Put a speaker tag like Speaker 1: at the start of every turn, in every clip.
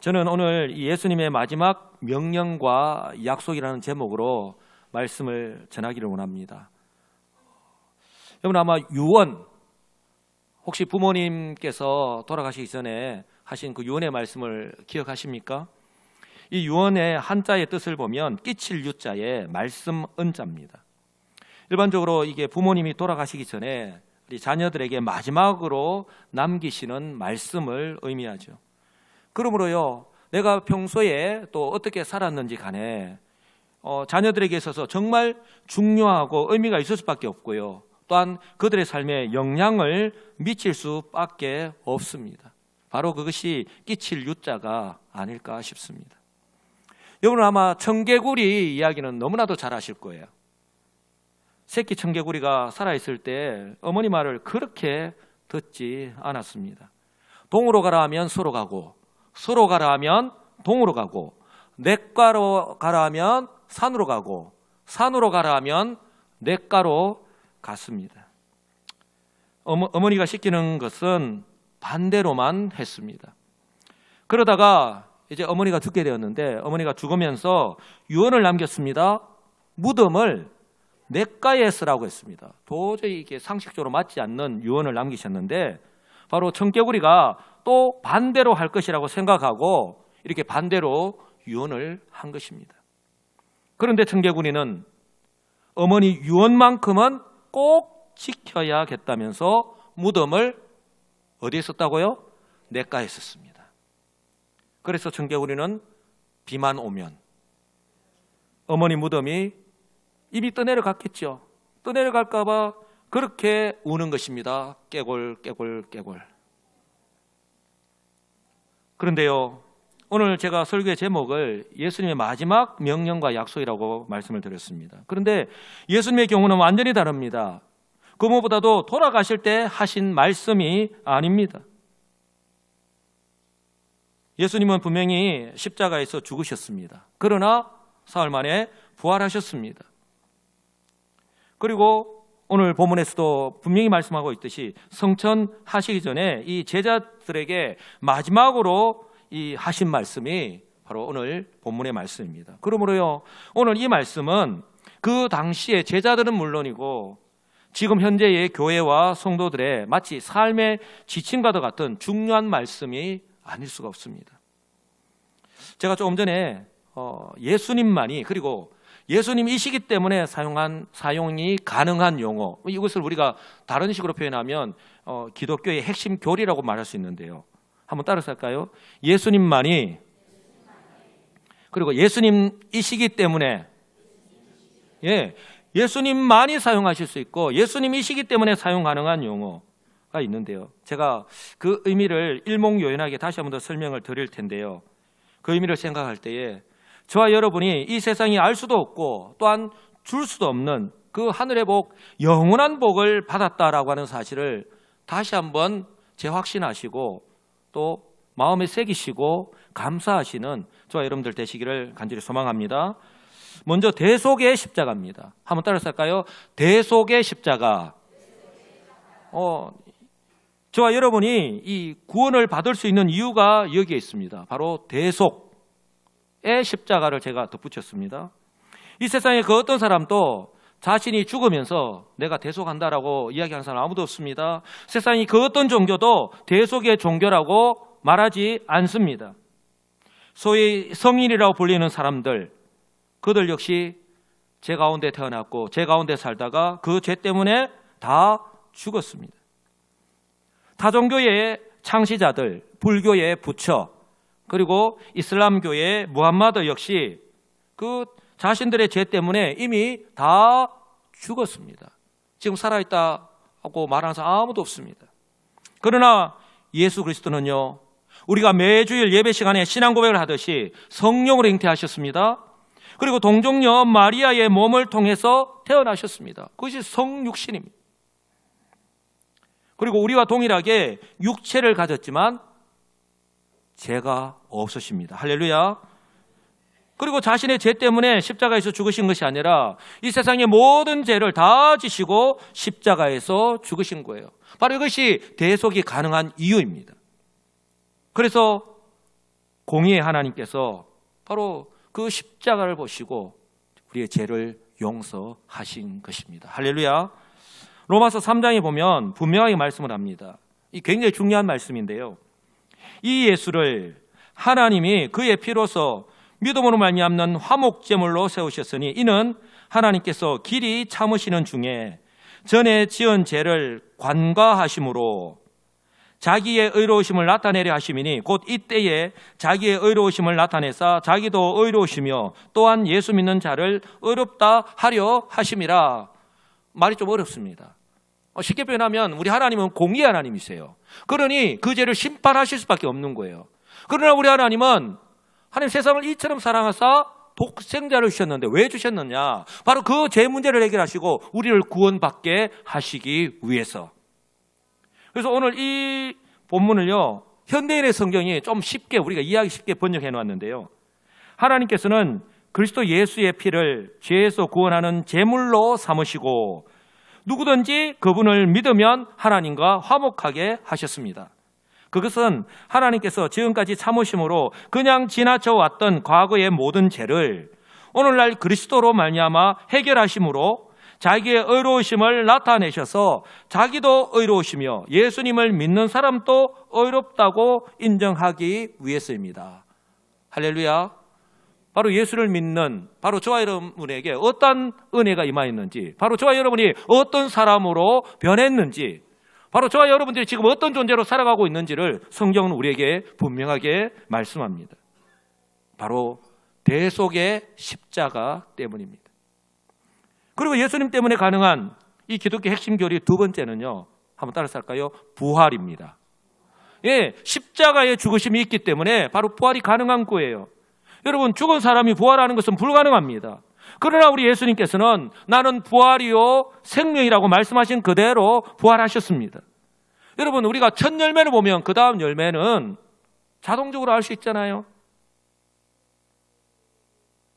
Speaker 1: 저는 오늘 이 예수님의 마지막 명령과 약속이라는 제목으로 말씀을 전하기를 원합니다. 여러분 아마 유언, 혹시 부모님께서 돌아가시기 전에 하신 그 유언의 말씀을 기억하십니까? 이 유언의 한자의 뜻을 보면 끼칠 유자에 말씀 은자입니다. 일반적으로 이게 부모님이 돌아가시기 전에 우리 자녀들에게 마지막으로 남기시는 말씀을 의미하죠. 그러므로요, 내가 평소에 또 어떻게 살았는지 간에 자녀들에게 있어서 정말 중요하고 의미가 있을 수밖에 없고요, 또한 그들의 삶에 영향을 미칠 수밖에 없습니다. 바로 그것이 끼칠 유자가 아닐까 싶습니다. 여러분 아마 청개구리 이야기는 너무나도 잘 아실 거예요. 새끼 청개구리가 살아있을 때 어머니 말을 그렇게 듣지 않았습니다. 동으로 가라 하면 서로 가고, 서로 가라 하면 동으로 가고, 냇가로 가라 하면 산으로 가고, 산으로 가라 하면 냇가로 갔습니다. 어머니가 시키는 것은 반대로만 했습니다. 그러다가 이제 어머니가 죽게 되었는데, 어머니가 죽으면서 유언을 남겼습니다. 무덤을 냇가에 쓰라고 했습니다. 도저히 이게 상식적으로 맞지 않는 유언을 남기셨는데, 바로 청개구리가 또 반대로 할 것이라고 생각하고 이렇게 반대로 유언을 한 것입니다. 그런데 청개구리는 어머니 유언만큼은 꼭 지켜야겠다면서 무덤을 어디에 썼다고요? 냇가에 썼습니다. 그래서 청개구리는 비만 오면 어머니 무덤이 이미 떠내려갔겠죠. 떠내려갈까 봐 그렇게 우는 것입니다. 깨골 깨골 깨골. 그런데요, 오늘 제가 설교의 제목을 예수님의 마지막 명령과 약속이라고 말씀을 드렸습니다. 그런데 예수님의 경우는 완전히 다릅니다. 그 무엇보다도 돌아가실 때 하신 말씀이 아닙니다. 예수님은 분명히 십자가에서 죽으셨습니다. 그러나 사흘 만에 부활하셨습니다. 그리고 오늘 본문에서도 분명히 말씀하고 있듯이 성천하시기 전에 이 제자들에게 마지막으로 이 하신 말씀이 바로 오늘 본문의 말씀입니다. 그러므로요, 오늘 이 말씀은 그 당시에 제자들은 물론이고 지금 현재의 교회와 성도들의 마치 삶의 지침과도 같은 중요한 말씀이 아닐 수가 없습니다. 제가 조금 전에 예수님만이, 그리고 예수님이시기 때문에 사용이 가능한 용어, 이것을 우리가 다른 식으로 표현하면 기독교의 핵심 교리라고 말할 수 있는데요. 한번 따라서 할까요? 예수님만이, 그리고 예수님이시기 때문에, 예수님만이 사용하실 수 있고 예수님이시기 때문에 사용 가능한 용어가 있는데요. 제가 그 의미를 일목요연하게 다시 한번 더 설명을 드릴 텐데요. 그 의미를 생각할 때에 저와 여러분이 이 세상이 알 수도 없고 또한 줄 수도 없는 그 하늘의 복, 영원한 복을 받았다라고 하는 사실을 다시 한번 재확신하시고 또 마음에 새기시고 감사하시는 저와 여러분들 되시기를 간절히 소망합니다. 먼저 대속의 십자가입니다. 한번 따라서 할까요? 대속의 십자가. 저와 여러분이 이 구원을 받을 수 있는 이유가 여기에 있습니다. 바로 대속의 십자가를 제가 덧붙였습니다. 이 세상에 그 어떤 사람도 자신이 죽으면서 내가 대속한다라고 이야기하는 사람 아무도 없습니다. 세상이 그 어떤 종교도 대속의 종교라고 말하지 않습니다. 소위 성인이라고 불리는 사람들, 그들 역시 제 가운데 태어났고 제 가운데 살다가 그 죄 때문에 다 죽었습니다. 타종교의 창시자들, 불교의 부처, 그리고 이슬람교의 무함마드 역시 그 자신들의 죄 때문에 이미 다 죽었습니다. 지금 살아있다고 말하는 사람 아무도 없습니다. 그러나 예수 그리스도는요, 우리가 매주일 예배 시간에 신앙 고백을 하듯이 성령으로 잉태하셨습니다. 그리고 동정녀 마리아의 몸을 통해서 태어나셨습니다. 그것이 성육신입니다. 그리고 우리와 동일하게 육체를 가졌지만 죄가 없으십니다. 할렐루야. 그리고 자신의 죄 때문에 십자가에서 죽으신 것이 아니라 이 세상의 모든 죄를 다 지시고 십자가에서 죽으신 거예요. 바로 이것이 대속이 가능한 이유입니다. 그래서 공의의 하나님께서 바로 그 십자가를 보시고 우리의 죄를 용서하신 것입니다. 할렐루야. 로마서 3장에 보면 분명하게 말씀을 합니다. 이 굉장히 중요한 말씀인데요. 이 예수를 하나님이 그의 피로서 믿음으로 말미암는 화목제물로 세우셨으니 이는 하나님께서 길이 참으시는 중에 전에 지은 죄를 관과하심으로 자기의 의로우심을 나타내려 하심이니 곧 이때에 자기의 의로우심을 나타내사 자기도 의로우시며 또한 예수 믿는 자를 의롭다 하려 하심이라. 말이 좀 어렵습니다. 쉽게 표현하면 우리 하나님은 공의 하나님이세요. 그러니 그 죄를 심판하실 수밖에 없는 거예요. 그러나 우리 하나님은 하나님 세상을 이처럼 사랑하사 독생자를 주셨는데 왜 주셨느냐? 바로 그 죄 문제를 해결하시고 우리를 구원받게 하시기 위해서. 그래서 오늘 이 본문을요, 현대인의 성경이 좀 쉽게 우리가 이해하기 쉽게 번역해 놨는데요. 하나님께서는 그리스도 예수의 피를 죄에서 구원하는 제물로 삼으시고 누구든지 그분을 믿으면 하나님과 화목하게 하셨습니다. 그것은 하나님께서 지금까지 참으심으로 그냥 지나쳐 왔던 과거의 모든 죄를 오늘날 그리스도로 말미암아 해결하심으로 자기의 의로우심을 나타내셔서 자기도 의로우시며 예수님을 믿는 사람도 의롭다고 인정하기 위해서입니다. 할렐루야. 바로 예수를 믿는 바로 저와 여러분에게 어떤 은혜가 임하였는지, 바로 저와 여러분이 어떤 사람으로 변했는지, 바로 저와 여러분들이 지금 어떤 존재로 살아가고 있는지를 성경은 우리에게 분명하게 말씀합니다. 바로 대속의 십자가 때문입니다. 그리고 예수님 때문에 가능한 이 기독교 핵심 교리 두 번째는요, 한번 따라서 할까요? 부활입니다. 예, 십자가의 죽으심이 있기 때문에 바로 부활이 가능한 거예요. 여러분, 죽은 사람이 부활하는 것은 불가능합니다. 그러나 우리 예수님께서는 나는 부활이요 생명이라고 말씀하신 그대로 부활하셨습니다. 여러분, 우리가 첫 열매를 보면 그 다음 열매는 자동적으로 알 수 있잖아요.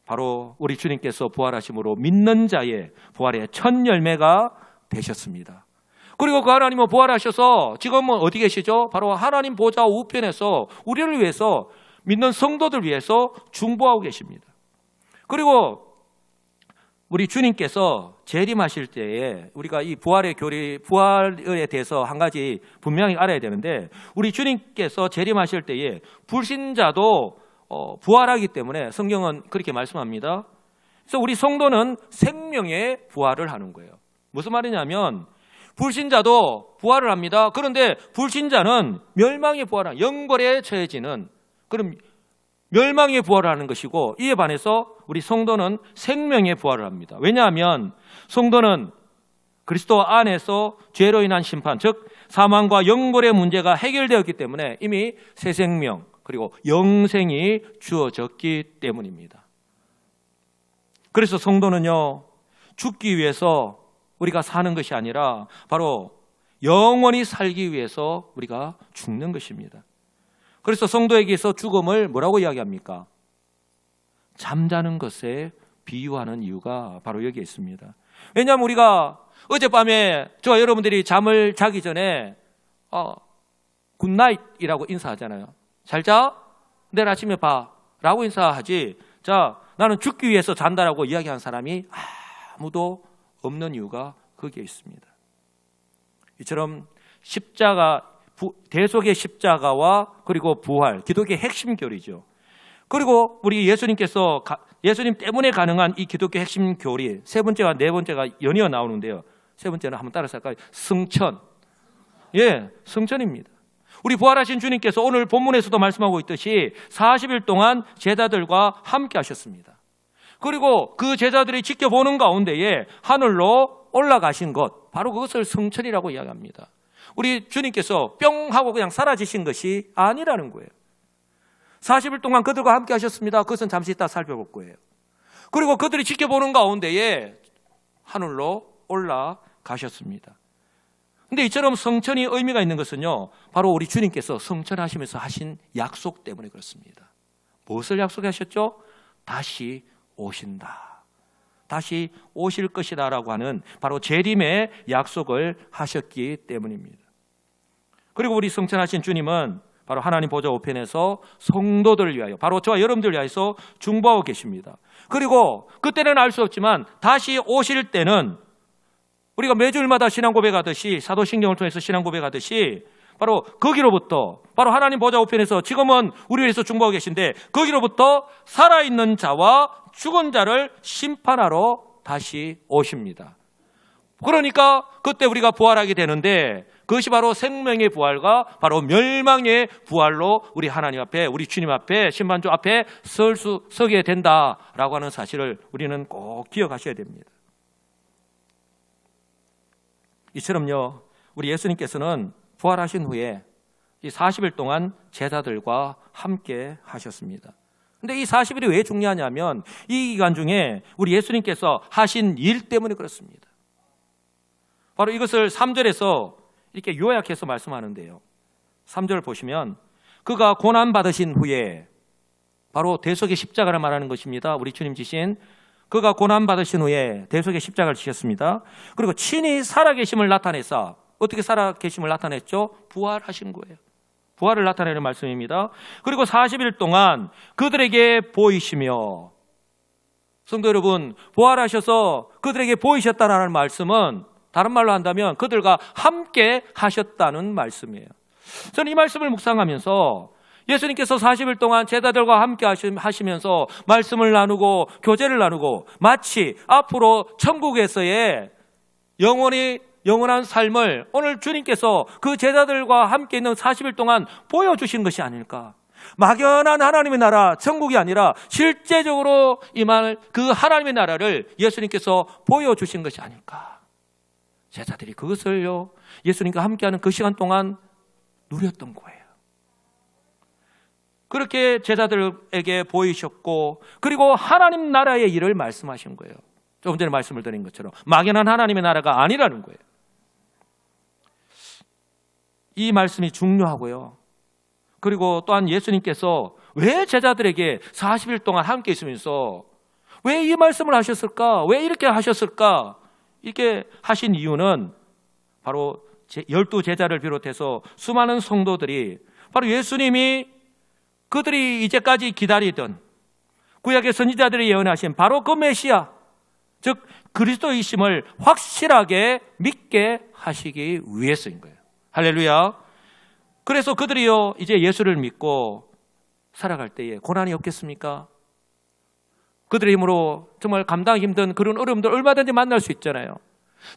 Speaker 1: 바로 우리 주님께서 부활하심으로 믿는 자의 부활의 첫 열매가 되셨습니다. 그리고 그 하나님은 부활하셔서 지금은 어디 계시죠? 바로 하나님 보좌 우편에서 우리를 위해서 믿는 성도들 위해서 중보하고 계십니다. 그리고 우리 주님께서 재림하실 때에 우리가 이 부활의 교리, 부활에 대해서 한 가지 분명히 알아야 되는데, 우리 주님께서 재림하실 때에 불신자도 부활하기 때문에 성경은 그렇게 말씀합니다. 그래서 우리 성도는 생명의 부활을 하는 거예요. 무슨 말이냐면 불신자도 부활을 합니다. 그런데 불신자는 멸망의 부활을, 영벌에 처해지는 그럼 멸망의 부활을 하는 것이고, 이에 반해서 우리 성도는 생명의 부활을 합니다. 왜냐하면 성도는 그리스도 안에서 죄로 인한 심판, 즉 사망과 영벌의 문제가 해결되었기 때문에 이미 새 생명 그리고 영생이 주어졌기 때문입니다. 그래서 성도는요, 죽기 위해서 우리가 사는 것이 아니라 바로 영원히 살기 위해서 우리가 죽는 것입니다. 그래서 성도에게서 죽음을 뭐라고 이야기합니까? 잠자는 것에 비유하는 이유가 바로 여기에 있습니다. 왜냐하면 우리가 어젯밤에 저와 여러분들이 잠을 자기 전에 굿나잇이라고 인사하잖아요. 잘 자? 내일 아침에 봐 라고 인사하지, 자, 나는 죽기 위해서 잔다라고 이야기한 사람이 아무도 없는 이유가 거기에 있습니다. 이처럼 십자가, 대속의 십자가와 그리고 부활, 기독교의 핵심 교리죠. 그리고 우리 예수님 때문에 가능한 이 기독교 핵심 교리 세 번째와 네 번째가 연이어 나오는데요. 세 번째는 한번 따라서 할까요? 성천. 예, 성천입니다. 우리 부활하신 주님께서 오늘 본문에서도 말씀하고 있듯이 40일 동안 제자들과 함께 하셨습니다. 그리고 그 제자들이 지켜보는 가운데에 하늘로 올라가신 것, 바로 그것을 성천이라고 이야기합니다. 우리 주님께서 뿅 하고 그냥 사라지신 것이 아니라는 거예요. 40일 동안 그들과 함께 하셨습니다. 그것은 잠시 이따 살펴볼 거예요. 그리고 그들이 지켜보는 가운데에 하늘로 올라가셨습니다. 근데 이처럼 성천이 의미가 있는 것은요, 바로 우리 주님께서 성천하시면서 하신 약속 때문에 그렇습니다. 무엇을 약속하셨죠? 다시 오신다. 다시 오실 것이다 라고 하는 바로 재림의 약속을 하셨기 때문입니다. 그리고 우리 성천하신 주님은 바로 하나님 보좌 우편에서 성도들을 위하여, 바로 저와 여러분들을 위하여서 중보하고 계십니다. 그리고 그때는 알 수 없지만 다시 오실 때는 우리가 매주일마다 신앙 고백하듯이, 사도신경을 통해서 신앙 고백하듯이 바로 거기로부터, 바로 하나님 보좌 우편에서 지금은 우리 위해서 중보하고 계신데 거기로부터 살아있는 자와 죽은 자를 심판하러 다시 오십니다. 그러니까 그때 우리가 부활하게 되는데 그것이 바로 생명의 부활과 바로 멸망의 부활로 우리 하나님 앞에, 우리 주님 앞에, 심판주 앞에 서게 된다라고 하는 사실을 우리는 꼭 기억하셔야 됩니다. 이처럼요, 우리 예수님께서는 부활하신 후에 이 40일 동안 제자들과 함께 하셨습니다. 근데 이 40일이 왜 중요하냐면 이 기간 중에 우리 예수님께서 하신 일 때문에 그렇습니다. 바로 이것을 3절에서 이렇게 요약해서 말씀하는데요. 3절 보시면 그가 고난받으신 후에, 바로 대속의 십자가를 말하는 것입니다. 우리 주님 지신 그가 고난받으신 후에 대속의 십자가를 지셨습니다. 그리고 친히 살아계심을 나타내사, 어떻게 살아계심을 나타냈죠? 부활하신 거예요. 부활을 나타내는 말씀입니다. 그리고 40일 동안 그들에게 보이시며, 성도 여러분, 부활하셔서 그들에게 보이셨다는 말씀은 다른 말로 한다면 그들과 함께 하셨다는 말씀이에요. 저는 이 말씀을 묵상하면서 예수님께서 40일 동안 제자들과 함께 하시면서 말씀을 나누고 교제를 나누고 마치 앞으로 천국에서의 영원한 삶을 오늘 주님께서 그 제자들과 함께 있는 40일 동안 보여주신 것이 아닐까. 막연한 하나님의 나라, 천국이 아니라 실제적으로 임할 그 하나님의 나라를 예수님께서 보여주신 것이 아닐까. 제자들이 그것을요, 예수님과 함께하는 그 시간 동안 누렸던 거예요. 그렇게 제자들에게 보이셨고, 그리고 하나님 나라의 일을 말씀하신 거예요. 조금 전에 말씀을 드린 것처럼 막연한 하나님의 나라가 아니라는 거예요. 이 말씀이 중요하고요. 그리고 또한 예수님께서 왜 제자들에게 40일 동안 함께 있으면서 왜 이 말씀을 하셨을까? 왜 이렇게 하셨을까? 이렇게 하신 이유는 바로 12제자를 비롯해서 수많은 성도들이 바로 예수님이 그들이 이제까지 기다리던 구약의 선지자들이 예언하신 바로 그 메시아, 즉 그리스도이심을 확실하게 믿게 하시기 위해서인 거예요. 할렐루야. 그래서 그들이요, 이제 예수를 믿고 살아갈 때에 고난이 없겠습니까? 그들의 힘으로 정말 감당하기 힘든 그런 어려움들 얼마든지 만날 수 있잖아요.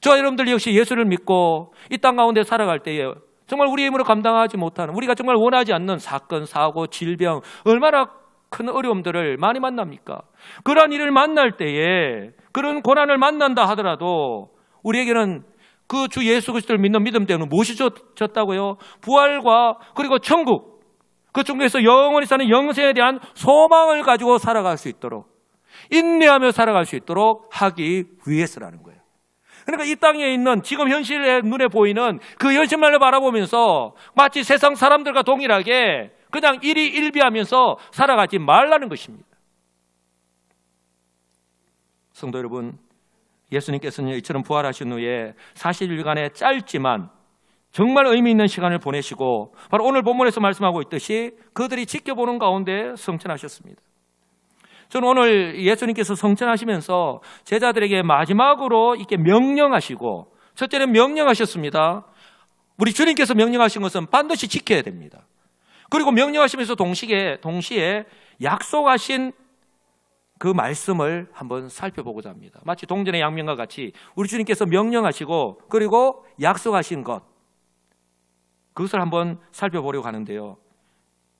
Speaker 1: 저와 여러분들 역시 예수를 믿고 이 땅 가운데 살아갈 때에 정말 우리의 힘으로 감당하지 못하는, 우리가 정말 원하지 않는 사건, 사고, 질병, 얼마나 큰 어려움들을 많이 만납니까? 그러한 일을 만날 때에, 그런 고난을 만난다 하더라도 우리에게는 그 주 예수 그리스도를 믿는 믿음 때문에 무엇이 졌다고요? 부활과 그리고 천국, 그 중에서 영원히 사는 영생에 대한 소망을 가지고 살아갈 수 있도록, 인내하며 살아갈 수 있도록 하기 위해서라는 거예요. 그러니까 이 땅에 있는 지금 현실에 눈에 보이는 그 현실만을 바라보면서 마치 세상 사람들과 동일하게 그냥 일희일비하면서 살아가지 말라는 것입니다. 성도 여러분, 예수님께서는 이처럼 부활하신 후에 40일간의 짧지만 정말 의미 있는 시간을 보내시고 바로 오늘 본문에서 말씀하고 있듯이 그들이 지켜보는 가운데 성천하셨습니다. 저는 오늘 예수님께서 성천하시면서 제자들에게 마지막으로 이렇게 명령하시고, 첫째는 명령하셨습니다. 우리 주님께서 명령하신 것은 반드시 지켜야 됩니다. 그리고 명령하시면서 동시에 약속하신 그 말씀을 한번 살펴보고자 합니다. 마치 동전의 양면과 같이 우리 주님께서 명령하시고 그리고 약속하신 것, 그것을 한번 살펴보려고 하는데요.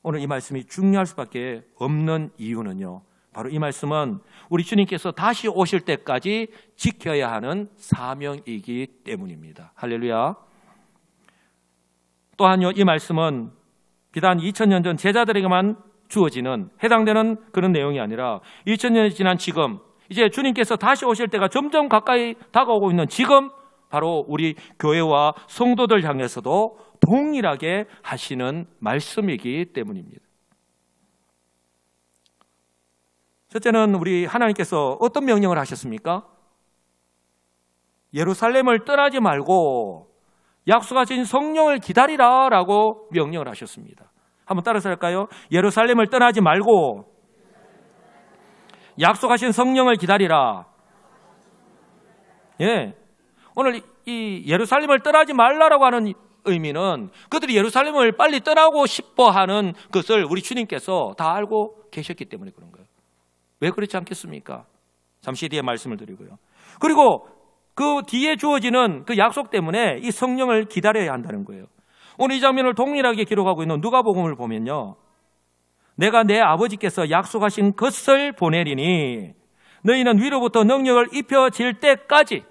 Speaker 1: 오늘 이 말씀이 중요할 수밖에 없는 이유는요, 바로 이 말씀은 우리 주님께서 다시 오실 때까지 지켜야 하는 사명이기 때문입니다. 할렐루야. 또한요, 이 말씀은 비단 2000년 전 제자들에게만 주어지는, 해당되는 그런 내용이 아니라 2000년이 지난 지금, 이제 주님께서 다시 오실 때가 점점 가까이 다가오고 있는 지금, 바로 우리 교회와 성도들 향해서도 동일하게 하시는 말씀이기 때문입니다. 첫째는 우리 하나님께서 어떤 명령을 하셨습니까? 예루살렘을 떠나지 말고 약속하신 성령을 기다리라라고 명령을 하셨습니다. 한번 따라서 할까요? 예루살렘을 떠나지 말고 약속하신 성령을 기다리라. 예. 오늘 이 예루살렘을 떠나지 말라라고 하는 의미는 그들이 예루살렘을 빨리 떠나고 싶어 하는 것을 우리 주님께서 다 알고 계셨기 때문에 그런 거예요. 왜 그렇지 않겠습니까? 잠시 뒤에 말씀을 드리고요. 그리고 그 뒤에 주어지는 그 약속 때문에 이 성령을 기다려야 한다는 거예요. 오늘 이 장면을 동일하게 기록하고 있는 누가복음을 보면요. 내가 내 아버지께서 약속하신 것을 보내리니 너희는 위로부터 능력을 입혀질 때까지,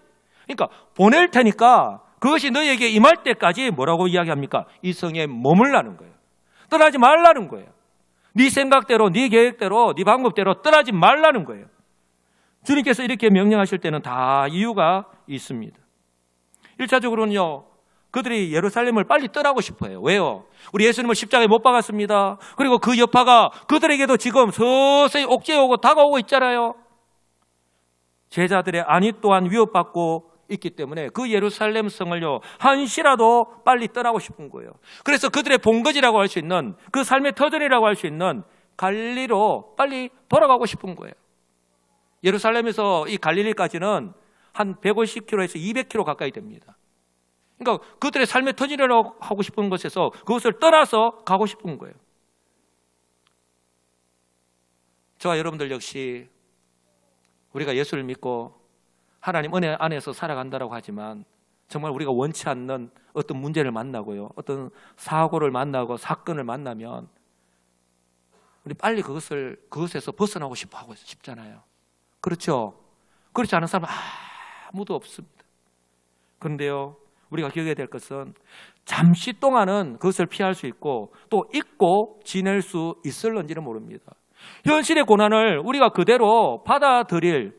Speaker 1: 그러니까 보낼 테니까 그것이 너희에게 임할 때까지 뭐라고 이야기합니까? 이 성에 머물라는 거예요. 떠나지 말라는 거예요. 네 생각대로, 네 계획대로, 네 방법대로 떠나지 말라는 거예요. 주님께서 이렇게 명령하실 때는 다 이유가 있습니다. 1차적으로는요. 그들이 예루살렘을 빨리 떠나고 싶어요. 왜요? 우리 예수님을 십자가에 못 박았습니다. 그리고 그 여파가 그들에게도 지금 서서히 옥죄어오고 다가오고 있잖아요. 제자들의 안위 또한 위협받고 있기 때문에 그 예루살렘 성을요 한시라도 빨리 떠나고 싶은 거예요. 그래서 그들의 본거지라고 할 수 있는 그 삶의 터전이라고 할 수 있는 갈릴리로 빨리 돌아가고 싶은 거예요. 예루살렘에서 이 갈릴리까지는 한 150km에서 200km 가까이 됩니다. 그러니까 그들의 삶의 터전이라고 하고 싶은 것에서 그것을 떠나서 가고 싶은 거예요. 저와 여러분들 역시 우리가 예수를 믿고 하나님 은혜 안에서 살아간다고 하지만 정말 우리가 원치 않는 어떤 문제를 만나고요. 어떤 사고를 만나고 사건을 만나면 우리 빨리 그것에서 벗어나고 싶어 하고 싶잖아요. 그렇죠? 그렇지 않은 사람은 아무도 없습니다. 그런데요. 우리가 기억해야 될 것은 잠시 동안은 그것을 피할 수 있고 또 잊고 지낼 수 있을런지는 모릅니다. 현실의 고난을 우리가 그대로 받아들일,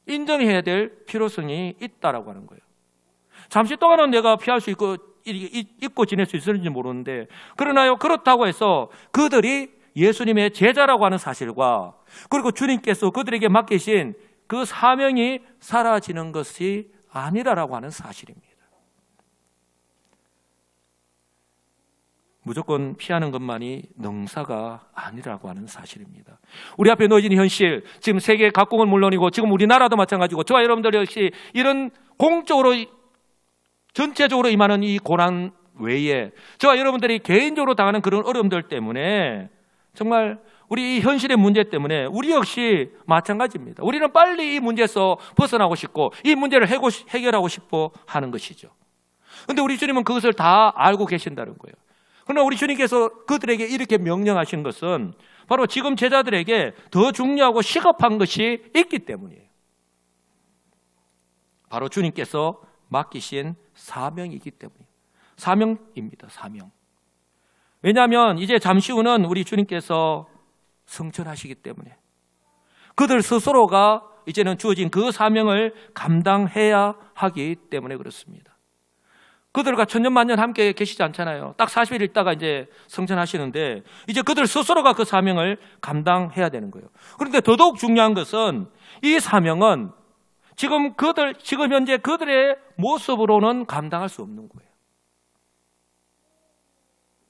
Speaker 1: 인정해야 될 필요성이 있다라고 하는 거예요. 잠시 동안은 내가 피할 수 있고 잊고 지낼 수 있을지 모르는데 그러나요, 그렇다고 해서 그들이 예수님의 제자라고 하는 사실과 그리고 주님께서 그들에게 맡기신 그 사명이 사라지는 것이 아니라고 하는 사실입니다. 무조건 피하는 것만이 능사가 아니라고 하는 사실입니다. 우리 앞에 놓여진 현실, 지금 세계 각국은 물론이고 지금 우리나라도 마찬가지고 저와 여러분들 역시 이런 공적으로 전체적으로 임하는 이 고난 외에 저와 여러분들이 개인적으로 당하는 그런 어려움들 때문에 정말 우리 이 현실의 문제 때문에 우리 역시 마찬가지입니다. 우리는 빨리 이 문제에서 벗어나고 싶고 이 문제를 해결하고 싶어 하는 것이죠. 그런데 우리 주님은 그것을 다 알고 계신다는 거예요. 그러나 우리 주님께서 그들에게 이렇게 명령하신 것은 바로 지금 제자들에게 더 중요하고 시급한 것이 있기 때문이에요. 바로 주님께서 맡기신 사명이기 때문이에요. 사명입니다. 사명. 왜냐하면 이제 잠시 후는 우리 주님께서 승천하시기 때문에 그들 스스로가 이제는 주어진 그 사명을 감당해야 하기 때문에 그렇습니다. 그들과 천년만년 함께 계시지 않잖아요. 딱 40일 있다가 이제 승천하시는데 이제 그들 스스로가 그 사명을 감당해야 되는 거예요. 그런데 더더욱 중요한 것은 이 사명은 지금 현재 그들의 모습으로는 감당할 수 없는 거예요.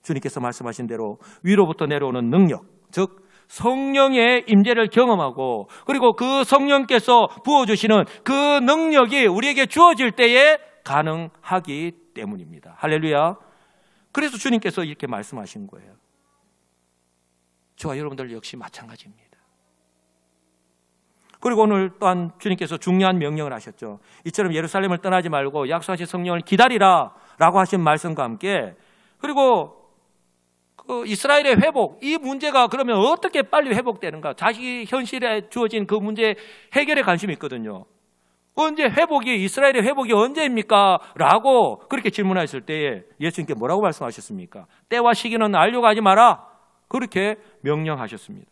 Speaker 1: 주님께서 말씀하신 대로 위로부터 내려오는 능력, 즉 성령의 임재를 경험하고 그리고 그 성령께서 부어주시는 그 능력이 우리에게 주어질 때에 가능하기 때문입니다. 할렐루야. 그래서 주님께서 이렇게 말씀하신 거예요. 저와 여러분들 역시 마찬가지입니다. 그리고 오늘 또한 주님께서 중요한 명령을 하셨죠. 이처럼 예루살렘을 떠나지 말고 약속하신 성령을 기다리라 라고 하신 말씀과 함께 그리고 그 이스라엘의 회복, 이 문제가 그러면 어떻게 빨리 회복되는가? 자기 현실에 주어진 그 문제 해결에 관심이 있거든요. 언제 이스라엘의 회복이 언제입니까? 라고 그렇게 질문하셨을 때에 예수님께 뭐라고 말씀하셨습니까? 때와 시기는 알려고 하지 마라. 그렇게 명령하셨습니다.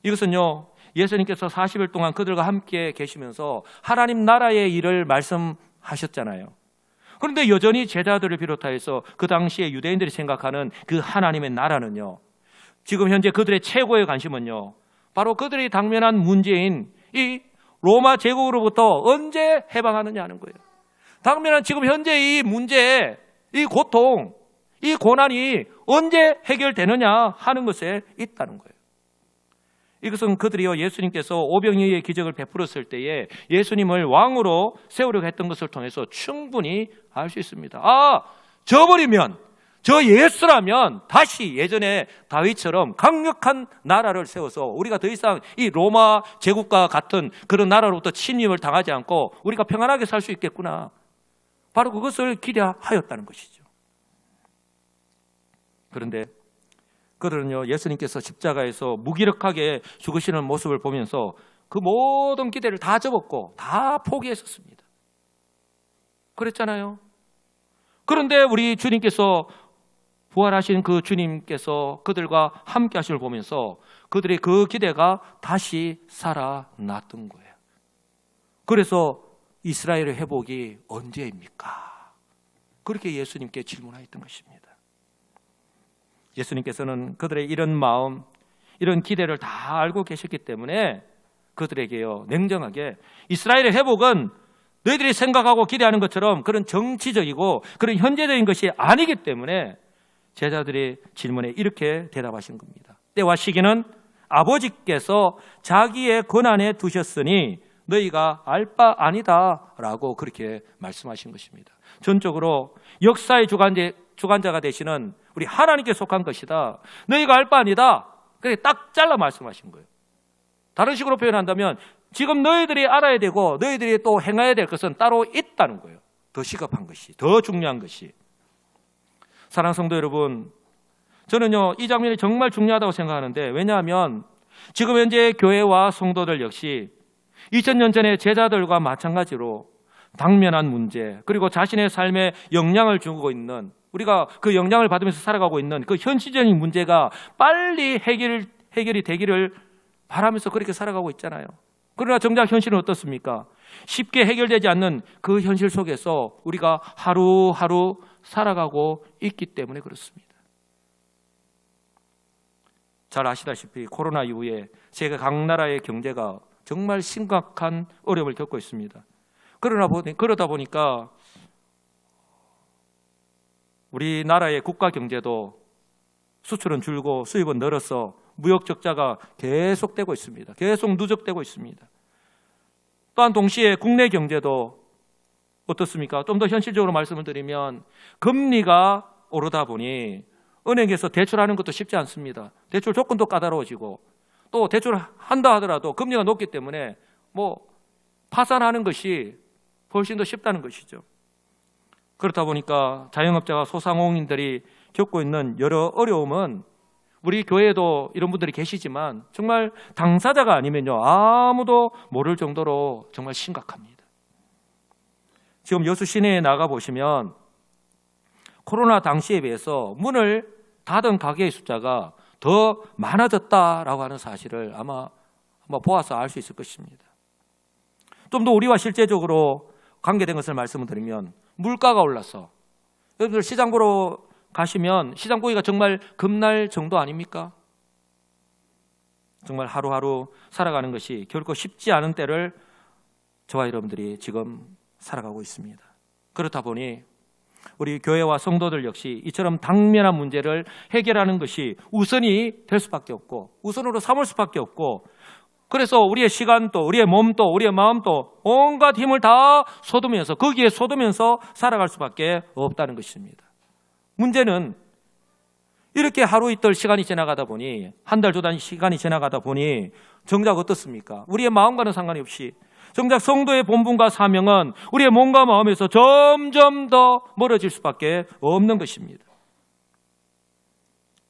Speaker 1: 이것은요, 예수님께서 40일 동안 그들과 함께 계시면서 하나님 나라의 일을 말씀하셨잖아요. 그런데 여전히 제자들을 비롯하여서 그 당시에 유대인들이 생각하는 그 하나님의 나라는요, 지금 현재 그들의 최고의 관심은요, 바로 그들이 당면한 문제인 이 로마 제국으로부터 언제 해방하느냐 하는 거예요. 당면한 지금 현재 이 문제, 이 고통, 이 고난이 언제 해결되느냐 하는 것에 있다는 거예요. 이것은 그들이요, 예수님께서 오병이어의 기적을 베풀었을 때에 예수님을 왕으로 세우려고 했던 것을 통해서 충분히 알 수 있습니다. 저버리면, 저 예수라면 다시 예전에 다윗처럼 강력한 나라를 세워서 우리가 더 이상 이 로마 제국과 같은 그런 나라로부터 침입을 당하지 않고 우리가 평안하게 살 수 있겠구나. 바로 그것을 기대하였다는 것이죠. 그런데 그들은요, 예수님께서 십자가에서 무기력하게 죽으시는 모습을 보면서 그 모든 기대를 다 접었고 다 포기했었습니다. 그랬잖아요. 그런데 우리 주님께서, 부활하신 그 주님께서 그들과 함께 하심을 보면서 그들의 그 기대가 다시 살아났던 거예요. 그래서 이스라엘의 회복이 언제입니까? 그렇게 예수님께 질문하였던 것입니다. 예수님께서는 그들의 이런 마음, 이런 기대를 다 알고 계셨기 때문에 그들에게요, 냉정하게 이스라엘의 회복은 너희들이 생각하고 기대하는 것처럼 그런 정치적이고 그런 현재적인 것이 아니기 때문에 제자들의 질문에 이렇게 대답하신 겁니다. 때와 시기는 아버지께서 자기의 권한에 두셨으니 너희가 알 바 아니다 라고 그렇게 말씀하신 것입니다. 전적으로 역사의 주관자가 되시는 우리 하나님께 속한 것이다. 너희가 알 바 아니다. 그렇게 딱 잘라 말씀하신 거예요. 다른 식으로 표현한다면 지금 너희들이 알아야 되고 너희들이 또 행해야 될 것은 따로 있다는 거예요. 더 시급한 것이, 더 중요한 것이. 사랑하는 성도 여러분, 저는요, 이 장면이 정말 중요하다고 생각하는데, 왜냐하면 지금 현재 교회와 성도들 역시 2000년 전에 제자들과 마찬가지로 당면한 문제, 그리고 자신의 삶에 영향을 주고 있는, 우리가 그 영향을 받으면서 살아가고 있는 그 현실적인 문제가 빨리 해결이 되기를 바라면서 그렇게 살아가고 있잖아요. 그러나 정작 현실은 어떻습니까? 쉽게 해결되지 않는 그 현실 속에서 우리가 하루하루 살아가고 있기 때문에 그렇습니다. 잘 아시다시피 코로나 이후에 세계 각 나라의 경제가 정말 심각한 어려움을 겪고 있습니다. 그러다 보니까 우리나라의 국가 경제도 수출은 줄고 수입은 늘어서 무역 적자가 계속되고 있습니다. 계속 누적되고 있습니다. 또한 동시에 국내 경제도 어떻습니까? 좀 더 현실적으로 말씀을 드리면 금리가 오르다 보니 은행에서 대출하는 것도 쉽지 않습니다. 대출 조건도 까다로워지고 또 대출한다 하더라도 금리가 높기 때문에 파산하는 것이 훨씬 더 쉽다는 것이죠. 그렇다 보니까 자영업자와 소상공인들이 겪고 있는 여러 어려움은 우리 교회에도 이런 분들이 계시지만 정말 당사자가 아니면요, 아무도 모를 정도로 정말 심각합니다. 지금 여수 시내에 나가보시면 코로나 당시에 비해서 문을 닫은 가게의 숫자가 더 많아졌다라고 하는 사실을 아마 보아서 알 수 있을 것입니다. 좀 더 우리와 실제적으로 관계된 것을 말씀을 드리면 물가가 올라서 여러분들 시장 보러 가시면 시장 보기가 정말 겁날 정도 아닙니까? 정말 하루하루 살아가는 것이 결코 쉽지 않은 때를 저와 여러분들이 지금 살아가고 있습니다. 그렇다 보니 우리 교회와 성도들 역시 이처럼 당면한 문제를 해결하는 것이 우선이 될 수밖에 없고 우선으로 삼을 수밖에 없고, 그래서 우리의 시간도 우리의 몸도 우리의 마음도 온갖 힘을 다 쏟으면서 거기에 쏟으면서 살아갈 수밖에 없다는 것입니다. 문제는 이렇게 하루 이틀 시간이 지나가다 보니 한 달 두 달 시간이 지나가다 보니 정작 어떻습니까? 우리의 마음과는 상관이 없이 정작 성도의 본분과 사명은 우리의 몸과 마음에서 점점 더 멀어질 수밖에 없는 것입니다.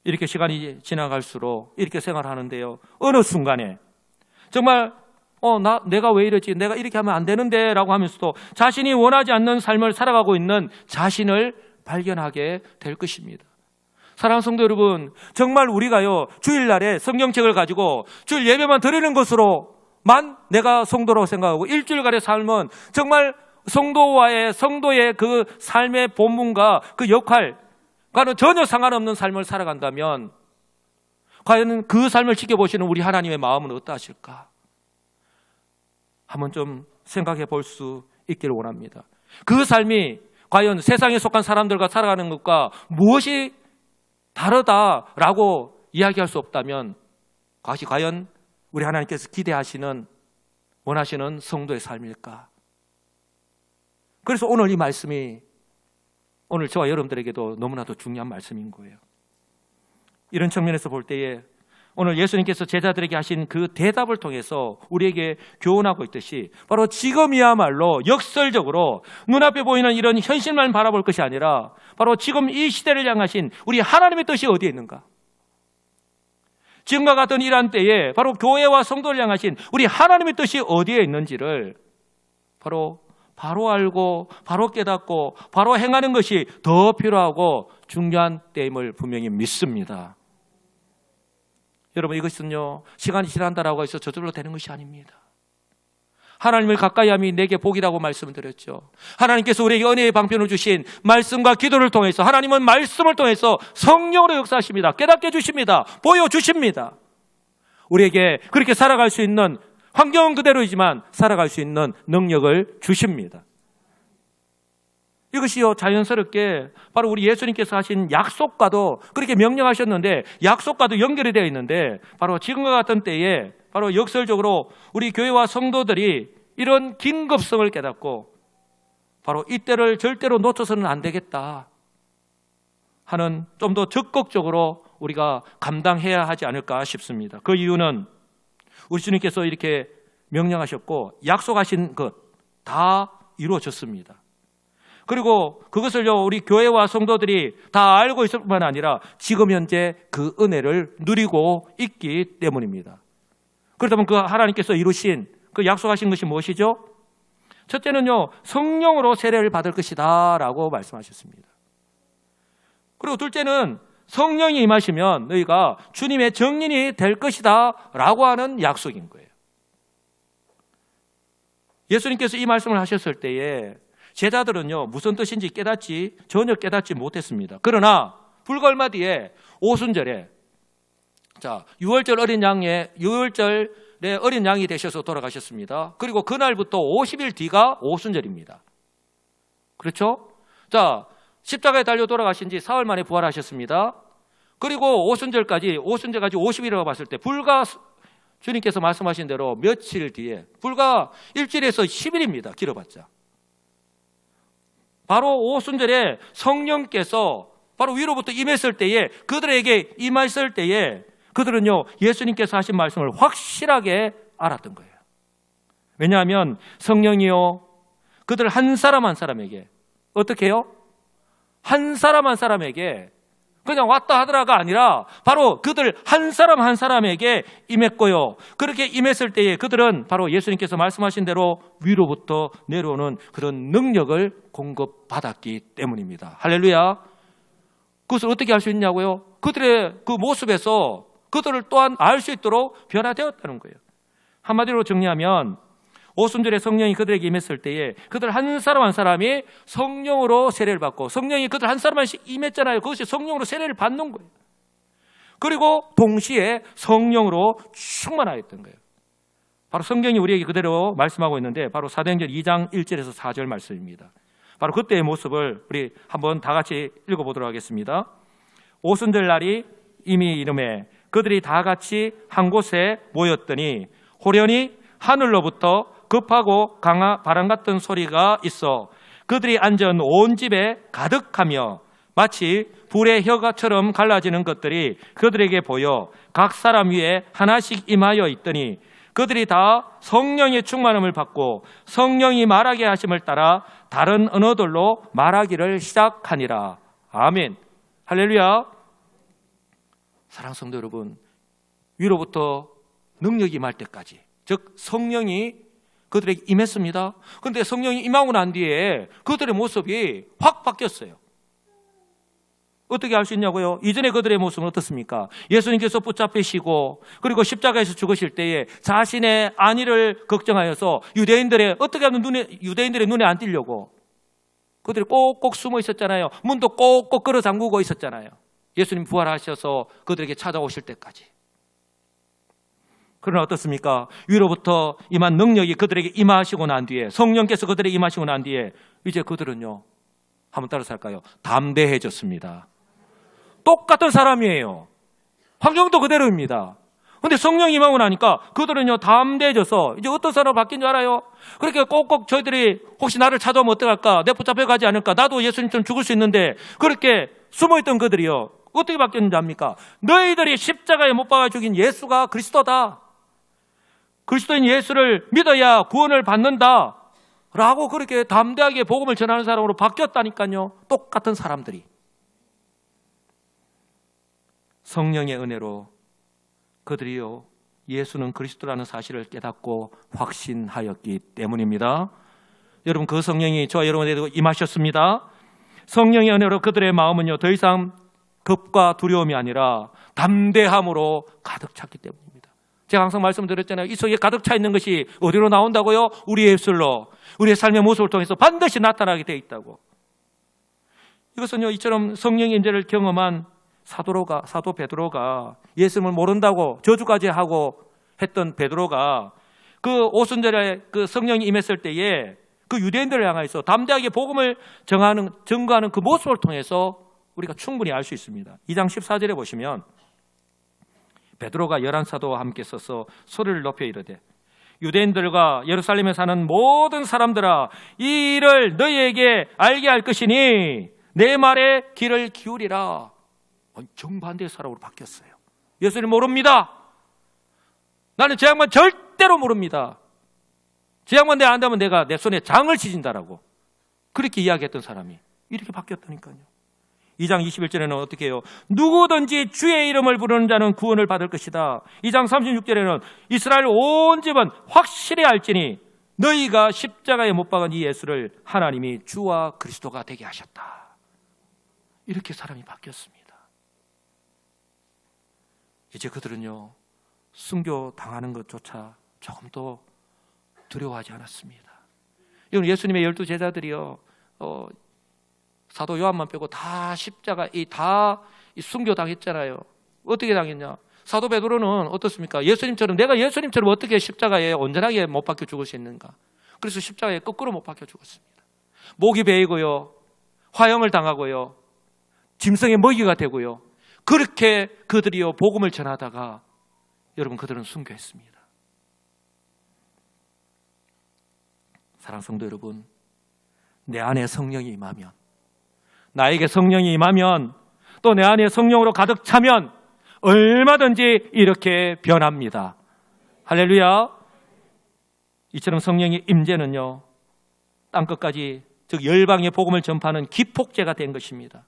Speaker 1: 이렇게 시간이 지나갈수록 이렇게 생활하는데요, 어느 순간에 정말 내가 왜 이러지? 내가 이렇게 하면 안 되는데 라고 하면서도 자신이 원하지 않는 삶을 살아가고 있는 자신을 발견하게 될 것입니다. 사랑하는 성도 여러분, 정말 우리가요, 주일날에 성경책을 가지고 주일 예배만 드리는 것으로만 내가 성도라고 생각하고 일주일간의 삶은 정말 성도의 그 삶의 본분과 그 역할과는 전혀 상관없는 삶을 살아간다면 과연 그 삶을 지켜보시는 우리 하나님의 마음은 어떠하실까? 한번 좀 생각해 볼 수 있기를 원합니다. 그 삶이 과연 세상에 속한 사람들과 살아가는 것과 무엇이 다르다라고 이야기할 수 없다면 그것이 과연 우리 하나님께서 기대하시는 원하시는 성도의 삶일까? 그래서 오늘 이 말씀이 오늘 저와 여러분들에게도 너무나도 중요한 말씀인 거예요. 이런 측면에서 볼 때에 오늘 예수님께서 제자들에게 하신 그 대답을 통해서 우리에게 교훈하고 있듯이 바로 지금이야말로 역설적으로 눈앞에 보이는 이런 현실만 바라볼 것이 아니라 바로 지금 이 시대를 향하신 우리 하나님의 뜻이 어디에 있는가? 지금과 같은 이러한 때에 바로 교회와 성도를 향하신 우리 하나님의 뜻이 어디에 있는지를 바로 알고 바로 깨닫고 바로 행하는 것이 더 필요하고 중요한 때임을 분명히 믿습니다. 여러분, 이것은요 시간이 지난다라고 해서 저절로 되는 것이 아닙니다. 하나님을 가까이 함이 내게 복이라고 말씀드렸죠. 하나님께서 우리에게 은혜의 방편을 주신 말씀과 기도를 통해서 하나님은 말씀을 통해서 성령으로 역사하십니다. 깨닫게 해주십니다. 보여주십니다. 우리에게 그렇게 살아갈 수 있는 환경은 그대로이지만 살아갈 수 있는 능력을 주십니다. 이것이요 자연스럽게 바로 우리 예수님께서 하신 약속과도 그렇게 명령하셨는데 약속과도 연결이 되어 있는데 바로 지금과 같은 때에 바로 역설적으로 우리 교회와 성도들이 이런 긴급성을 깨닫고 바로 이때를 절대로 놓쳐서는 안 되겠다 하는 좀 더 적극적으로 우리가 감당해야 하지 않을까 싶습니다. 그 이유는 우리 주님께서 이렇게 명령하셨고 약속하신 것 다 이루어졌습니다. 그리고 그것을요 우리 교회와 성도들이 다 알고 있을 뿐만 아니라 지금 현재 그 은혜를 누리고 있기 때문입니다. 그렇다면 그 하나님께서 이루신 그 약속하신 것이 무엇이죠? 첫째는요 성령으로 세례를 받을 것이다 라고 말씀하셨습니다. 그리고 둘째는 성령이 임하시면 너희가 주님의 증인이 될 것이다 라고 하는 약속인 거예요. 예수님께서 이 말씀을 하셨을 때에 제자들은요 무슨 뜻인지 전혀 깨닫지 못했습니다. 그러나 불과 얼마 뒤에 오순절에 유월절에 어린 양이 되셔서 돌아가셨습니다. 그리고 그날부터 50일 뒤가 오순절입니다. 그렇죠? 십자가에 달려 돌아가신 지 사흘 만에 부활하셨습니다. 그리고 오순절까지 50일이라고 봤을 때 불과 주님께서 말씀하신 대로 며칠 뒤에 불과 일주일에서 10일입니다. 길어봤자. 바로 오순절에 성령께서 바로 위로부터 임했을 때에 그들에게 임했을 때에 그들은요 예수님께서 하신 말씀을 확실하게 알았던 거예요. 왜냐하면 성령이요 그들 한 사람 한 사람에게 어떻게 해요? 한 사람 한 사람에게 그냥 왔다 하더라가 아니라 바로 그들 한 사람 한 사람에게 임했고요. 그렇게 임했을 때에 그들은 바로 예수님께서 말씀하신 대로 위로부터 내려오는 그런 능력을 공급받았기 때문입니다. 할렐루야. 그것을 어떻게 할 수 있냐고요? 그들의 그 모습에서 그들을 또한 알 수 있도록 변화되었다는 거예요. 한마디로 정리하면 오순절에 성령이 그들에게 임했을 때에 그들 한 사람 한 사람이 성령으로 세례를 받고 성령이 그들 한 사람 한씩 임했잖아요. 그것이 성령으로 세례를 받는 거예요. 그리고 동시에 성령으로 충만하였던 거예요. 바로 성경이 우리에게 그대로 말씀하고 있는데 바로 사도행전 2장 1절에서 4절 말씀입니다. 바로 그때의 모습을 우리 한번 다 같이 읽어보도록 하겠습니다. 오순절 날이 이미 이름에 그들이 다 같이 한 곳에 모였더니 호련히 하늘로부터 급하고 강한 바람 같은 소리가 있어 그들이 앉은 온 집에 가득하며 마치 불의 혀가처럼 갈라지는 것들이 그들에게 보여 각 사람 위에 하나씩 임하여 있더니 그들이 다 성령의 충만함을 받고 성령이 말하게 하심을 따라 다른 언어들로 말하기를 시작하니라. 아멘. 할렐루야. 사랑하는 성도 여러분, 위로부터 능력이 임할 때까지 즉 성령이 그들에게 임했습니다. 그런데 성령이 임하고 난 뒤에 그들의 모습이 확 바뀌었어요. 어떻게 알 수 있냐고요? 이전에 그들의 모습은 어떻습니까? 예수님께서 붙잡히시고 그리고 십자가에서 죽으실 때에 자신의 안위를 걱정하여서 유대인들의 눈에 안 띄려고 그들이 꼭꼭 숨어 있었잖아요. 문도 꼭꼭 끌어 잠그고 있었잖아요. 예수님 부활하셔서 그들에게 찾아오실 때까지. 그러나 어떻습니까? 위로부터 임한 능력이 그들에게 임하시고 난 뒤에 성령께서 그들에게 임하시고 난 뒤에 이제 그들은요 한번 따라서 할까요? 담대해졌습니다. 똑같은 사람이에요. 환경도 그대로입니다. 근데 성령이 임하고 나니까 그들은요 담대해져서 이제 어떤 사람으로 바뀐 줄 알아요? 그렇게 꼭꼭 저희들이 혹시 나를 찾아오면 어떡할까? 내 붙잡혀 가지 않을까? 나도 예수님처럼 죽을 수 있는데 그렇게 숨어있던 그들이요 어떻게 바뀌었는지 압니까? 너희들이 십자가에 못 박아 죽인 예수가 그리스도다. 그리스도인 예수를 믿어야 구원을 받는다 라고 그렇게 담대하게 복음을 전하는 사람으로 바뀌었다니까요. 똑같은 사람들이. 성령의 은혜로 그들이요 예수는 그리스도라는 사실을 깨닫고 확신하였기 때문입니다. 여러분 그 성령이 저와 여러분에게도 임하셨습니다. 성령의 은혜로 그들의 마음은요 더 이상 겁과 두려움이 아니라 담대함으로 가득 찼기 때문입니다. 제가 항상 말씀드렸잖아요. 이 속에 가득 차 있는 것이 어디로 나온다고요? 우리의 입술로, 우리의 삶의 모습을 통해서 반드시 나타나게 되어 있다고. 이것은요 이처럼 성령의 인재를 경험한 사도 베드로가 예수님을 모른다고 저주까지 하고 했던 베드로가 그 오순절에 그 성령이 임했을 때에 그 유대인들을 향해서 담대하게 복음을 증거하는 그 모습을 통해서 우리가 충분히 알 수 있습니다. 2장 14절에 보시면 베드로가 11사도와 함께 서서 소리를 높여 이르되 유대인들과 예루살렘에 사는 모든 사람들아 이 일을 너희에게 알게 할 것이니 내 말에 귀를 기울이라. 정반대의 사람으로 바뀌었어요. 예수님 모릅니다. 나는 제 양반 절대로 모릅니다. 제 양반 내가 안다면 내가 내 손에 장을 지진다라고 그렇게 이야기했던 사람이 이렇게 바뀌었다니까요. 2장 21절에는 어떻게 해요? 누구든지 주의 이름을 부르는 자는 구원을 받을 것이다. 2장 36절에는 이스라엘 온 집은 확실히 알지니 너희가 십자가에 못 박은 이 예수를 하나님이 주와 그리스도가 되게 하셨다. 이렇게 사람이 바뀌었습니다. 이제 그들은요 순교 당하는 것조차 조금도 두려워하지 않았습니다. 이건 예수님의 12제자들이요 사도 요한만 빼고 다 십자가 다 순교 당했잖아요. 어떻게 당했냐? 사도 베드로는 어떻습니까? 예수님처럼 내가 예수님처럼 어떻게 십자가에 온전하게 못 박혀 죽을 수 있는가? 그래서 십자가에 거꾸로 못 박혀 죽었습니다. 목이 베이고요 화형을 당하고요 짐승의 먹이가 되고요 그렇게 그들이요 복음을 전하다가 여러분 그들은 순교했습니다. 사랑하는 성도 여러분, 내 안에 성령이 임하면, 나에게 성령이 임하면, 또 내 안에 성령으로 가득 차면 얼마든지 이렇게 변합니다. 할렐루야. 이처럼 성령의 임재는요 땅끝까지 즉 열방의 복음을 전파하는 기폭제가 된 것입니다.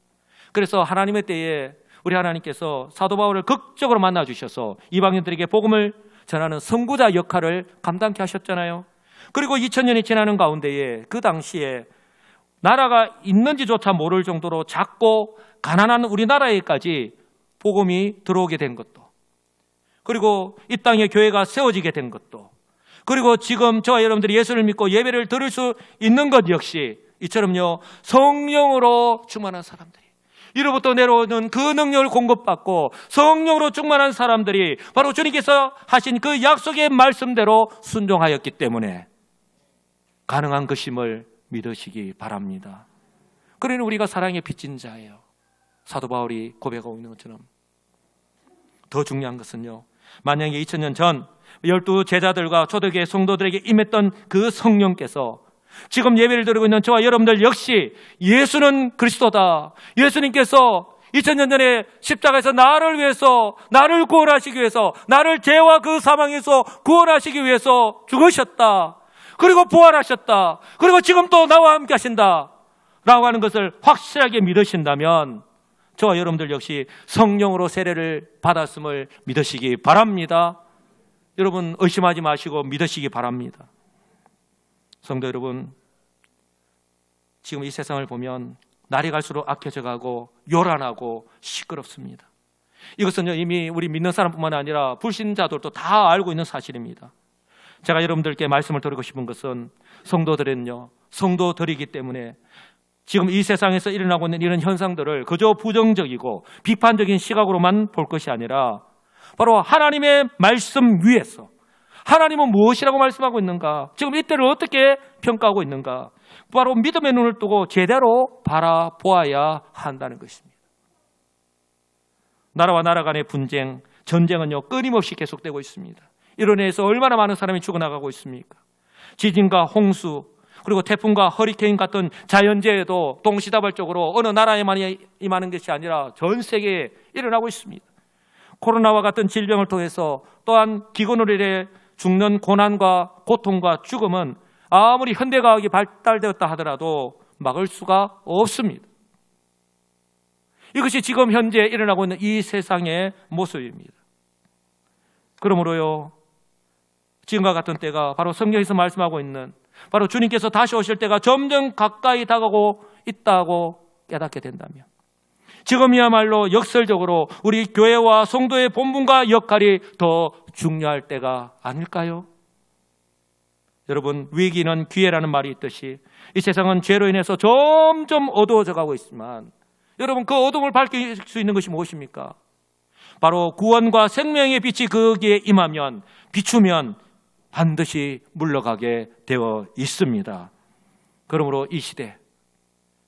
Speaker 1: 그래서 하나님의 때에 우리 하나님께서 사도 바울을 극적으로 만나 주셔서 이방인들에게 복음을 전하는 선구자 역할을 감당케 하셨잖아요. 그리고 2000년이 지나는 가운데에 그 당시에 나라가 있는지조차 모를 정도로 작고 가난한 우리나라에까지 복음이 들어오게 된 것도, 그리고 이 땅에 교회가 세워지게 된 것도, 그리고 지금 저와 여러분들이 예수를 믿고 예배를 드릴 수 있는 것 역시 이처럼요 성령으로 충만한 사람들이, 이로부터 내려오는 그 능력을 공급받고 성령으로 충만한 사람들이 바로 주님께서 하신 그 약속의 말씀대로 순종하였기 때문에 가능한 것임을 믿으시기 바랍니다. 그러니 우리가 사랑에 빚진 자예요. 사도 바울이 고백하고 있는 것처럼. 더 중요한 것은요, 만약에 2000년 전 12제자들과 초대교회 성도들에게 임했던 그 성령께서 지금 예배를 드리고 있는 저와 여러분들 역시 예수는 그리스도다, 예수님께서 2000년 전에 십자가에서 나를 위해서, 나를 구원하시기 위해서, 나를 죄와 그 사망에서 구원하시기 위해서 죽으셨다, 그리고 부활하셨다, 그리고 지금 또 나와 함께 하신다 라고 하는 것을 확실하게 믿으신다면 저와 여러분들 역시 성령으로 세례를 받았음을 믿으시기 바랍니다. 여러분 의심하지 마시고 믿으시기 바랍니다. 성도 여러분, 지금 이 세상을 보면 날이 갈수록 악해져 가고 요란하고 시끄럽습니다. 이것은 이미 우리 믿는 사람뿐만 아니라 불신자들도 다 알고 있는 사실입니다. 제가 여러분들께 말씀을 드리고 싶은 것은 성도들은요, 성도들이기 때문에 지금 이 세상에서 일어나고 있는 이런 현상들을 그저 부정적이고 비판적인 시각으로만 볼 것이 아니라 바로 하나님의 말씀 위에서 하나님은 무엇이라고 말씀하고 있는가, 지금 이때를 어떻게 평가하고 있는가, 바로 믿음의 눈을 뜨고 제대로 바라보아야 한다는 것입니다. 나라와 나라 간의 분쟁, 전쟁은요 끊임없이 계속되고 있습니다. 이로 인해서 얼마나 많은 사람이 죽어나가고 있습니까? 지진과 홍수, 그리고 태풍과 허리케인 같은 자연재해도 동시다발적으로 어느 나라에만 임하는 것이 아니라 전 세계에 일어나고 있습니다. 코로나와 같은 질병을 통해서 또한 기근으로 인해 죽는 고난과 고통과 죽음은 아무리 현대과학이 발달되었다 하더라도 막을 수가 없습니다. 이것이 지금 현재 일어나고 있는 이 세상의 모습입니다. 그러므로요, 지금과 같은 때가 바로 성경에서 말씀하고 있는 바로 주님께서 다시 오실 때가 점점 가까이 다가오고 있다고 깨닫게 된다면, 지금이야말로 역설적으로 우리 교회와 성도의 본분과 역할이 더 중요할 때가 아닐까요? 여러분, 위기는 기회라는 말이 있듯이 이 세상은 죄로 인해서 점점 어두워져 가고 있지만, 여러분, 그 어둠을 밝힐 수 있는 것이 무엇입니까? 바로 구원과 생명의 빛이 거기에 임하면, 비추면 반드시 물러가게 되어 있습니다. 그러므로 이 시대,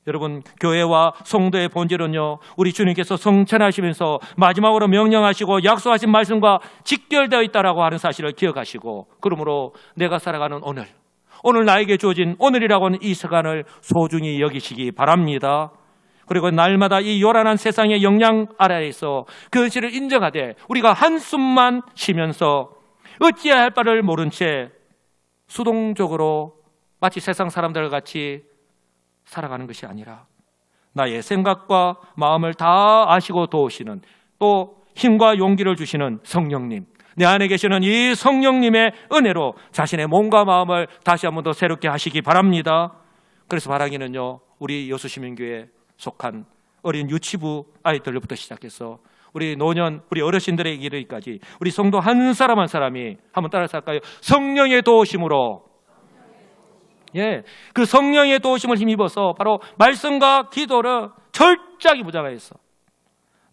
Speaker 1: 여러분, 교회와 성도의 본질은요, 우리 주님께서 성천하시면서 마지막으로 명령하시고 약속하신 말씀과 직결되어 있다라고 하는 사실을 기억하시고, 그러므로 내가 살아가는 오늘 나에게 주어진 오늘이라고 하는 이 시간을 소중히 여기시기 바랍니다. 그리고 날마다 이 요란한 세상의 영향 아래에서 그 현실을 인정하되 우리가 한숨만 쉬면서 어찌해야 할 바를 모른 채 수동적으로 마치 세상 사람들 같이 살아가는 것이 아니라, 나의 생각과 마음을 다 아시고 도우시는, 또 힘과 용기를 주시는 성령님, 내 안에 계시는 이 성령님의 은혜로 자신의 몸과 마음을 다시 한 번 더 새롭게 하시기 바랍니다. 그래서 바라기는요, 우리 여수시민교회에 속한 어린 유치부 아이들부터 시작해서 우리 노년, 우리 어르신들에 이르기까지 우리 성도 한 사람 한 사람이, 한번 따라서 할까요? 성령의 도우심으로, 그 성령의 도우심을 힘입어서 바로 말씀과 기도를 철저하게 무장해서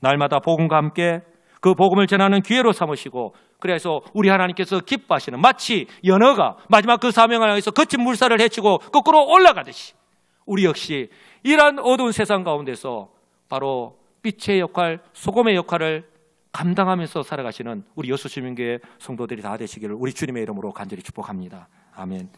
Speaker 1: 날마다 복음과 함께 그 복음을 전하는 기회로 삼으시고, 그래서 우리 하나님께서 기뻐하시는, 마치 연어가 마지막 그 사명을 향해서 거친 물살을 헤치고 거꾸로 올라가듯이 우리 역시 이러한 어두운 세상 가운데서 바로 빛의 역할, 소금의 역할을 감당하면서 살아가시는 우리 여수시민교회 성도들이 다 되시기를 우리 주님의 이름으로 간절히 축복합니다. 아멘.